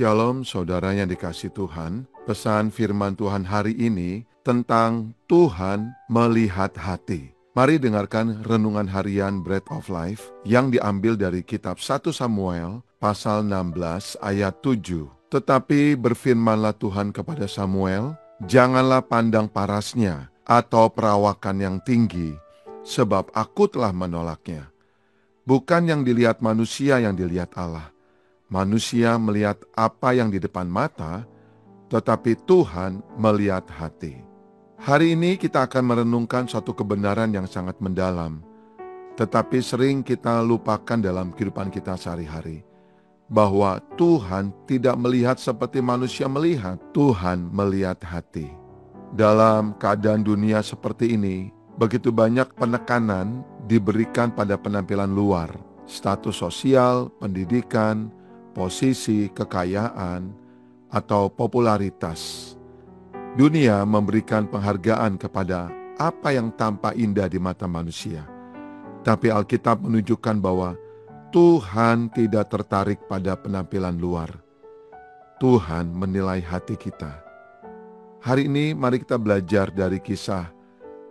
Shalom saudara yang dikasihi Tuhan. Pesan firman Tuhan hari ini tentang Tuhan melihat hati. Mari dengarkan renungan harian Bread of Life yang diambil dari kitab 1 Samuel pasal 16 ayat 7. Tetapi berfirmanlah Tuhan kepada Samuel, janganlah pandang parasnya atau perawakan yang tinggi, sebab aku telah menolaknya. Bukan yang dilihat manusia yang dilihat Allah. Manusia melihat apa yang di depan mata, tetapi Tuhan melihat hati. Hari ini kita akan merenungkan satu kebenaran yang sangat mendalam, tetapi sering kita lupakan dalam kehidupan kita sehari-hari, bahwa Tuhan tidak melihat seperti manusia melihat, Tuhan melihat hati. Dalam keadaan dunia seperti ini, begitu banyak penekanan diberikan pada penampilan luar, status sosial, pendidikan, posisi, kekayaan, atau popularitas. Dunia memberikan penghargaan kepada apa yang tampak indah di mata manusia. Tapi Alkitab menunjukkan bahwa Tuhan tidak tertarik pada penampilan luar. Tuhan menilai hati kita. Hari ini mari kita belajar dari kisah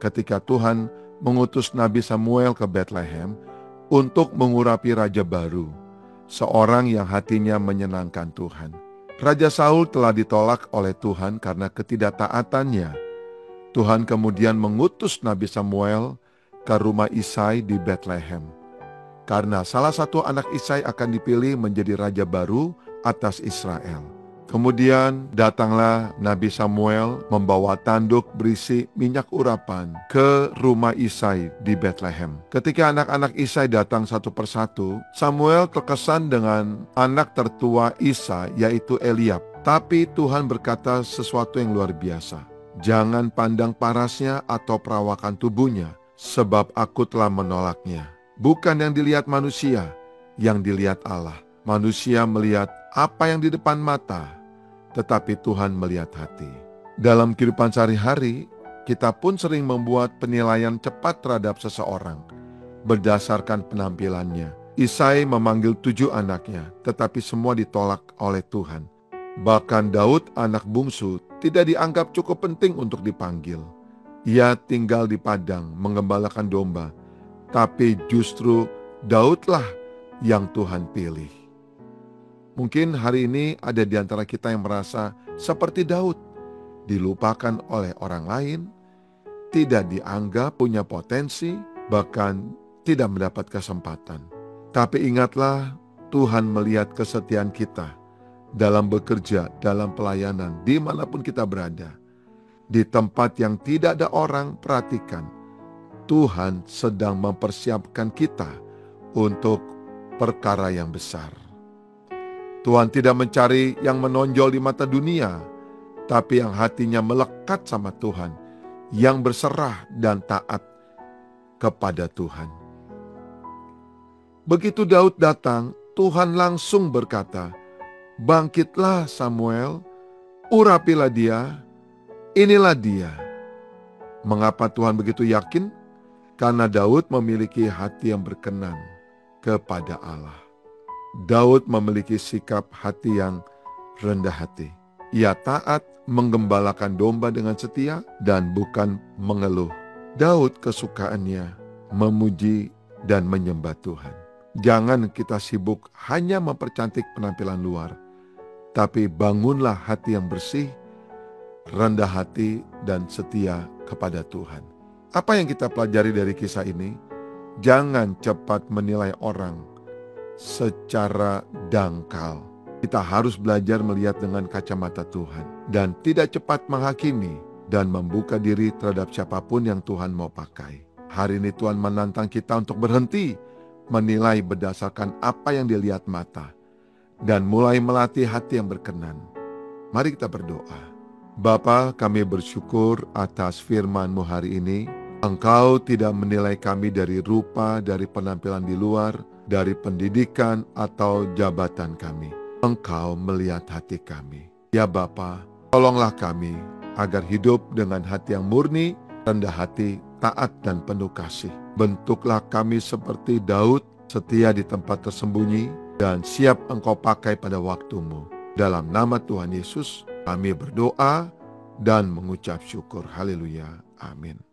ketika Tuhan mengutus Nabi Samuel ke Bethlehem untuk mengurapi raja baru, seorang yang hatinya menyenangkan Tuhan. Raja Saul telah ditolak oleh Tuhan karena ketidaktaatannya. Tuhan kemudian mengutus Nabi Samuel ke rumah Isai di Bethlehem, karena salah satu anak Isai akan dipilih menjadi raja baru atas Israel. Kemudian datanglah Nabi Samuel membawa tanduk berisi minyak urapan ke rumah Isai di Bethlehem. Ketika anak-anak Isai datang satu persatu, Samuel terkesan dengan anak tertua Isai, yaitu Eliab. Tapi Tuhan berkata sesuatu yang luar biasa. Jangan pandang parasnya atau perawakan tubuhnya, sebab aku telah menolaknya. Bukan yang dilihat manusia, yang dilihat Allah. Manusia melihat apa yang di depan mata, tetapi Tuhan melihat hati. Dalam kehidupan sehari-hari, kita pun sering membuat penilaian cepat terhadap seseorang berdasarkan penampilannya. Isai memanggil 7 anaknya, tetapi semua ditolak oleh Tuhan. Bahkan Daud, anak bungsu, tidak dianggap cukup penting untuk dipanggil. Ia tinggal di padang menggembalakan domba, tapi justru Daudlah yang Tuhan pilih. Mungkin hari ini ada di antara kita yang merasa seperti Daud, dilupakan oleh orang lain, tidak dianggap punya potensi, bahkan tidak mendapat kesempatan. Tapi ingatlah, Tuhan melihat kesetiaan kita dalam bekerja, dalam pelayanan, dimanapun kita berada. Di tempat yang tidak ada orang, perhatikan, Tuhan sedang mempersiapkan kita untuk perkara yang besar. Tuhan tidak mencari yang menonjol di mata dunia, tapi yang hatinya melekat sama Tuhan, yang berserah dan taat kepada Tuhan. Begitu Daud datang, Tuhan langsung berkata, bangkitlah Samuel, urapilah dia, inilah dia. Mengapa Tuhan begitu yakin? Karena Daud memiliki hati yang berkenan kepada Allah. Daud memiliki sikap hati yang rendah hati. Ia taat menggembalakan domba dengan setia dan bukan mengeluh. Daud kesukaannya memuji dan menyembah Tuhan. Jangan kita sibuk hanya mempercantik penampilan luar, tapi bangunlah hati yang bersih, rendah hati dan setia kepada Tuhan. Apa yang kita pelajari dari kisah ini? Jangan cepat menilai orang secara dangkal. Kita harus belajar melihat dengan kacamata Tuhan dan tidak cepat menghakimi dan membuka diri terhadap siapapun yang Tuhan mau pakai. Hari ini Tuhan menantang kita untuk berhenti menilai berdasarkan apa yang dilihat mata dan mulai melatih hati yang berkenan. Mari kita berdoa. Bapa, kami bersyukur atas firman-Mu hari ini. Engkau tidak menilai kami dari rupa, dari penampilan di luar, dari pendidikan atau jabatan kami. Engkau melihat hati kami. Ya Bapa, tolonglah kami agar hidup dengan hati yang murni, rendah hati, taat dan penuh kasih. Bentuklah kami seperti Daud, setia di tempat tersembunyi dan siap Engkau pakai pada waktu-Mu. Dalam nama Tuhan Yesus, kami berdoa dan mengucap syukur. Haleluya. Amin.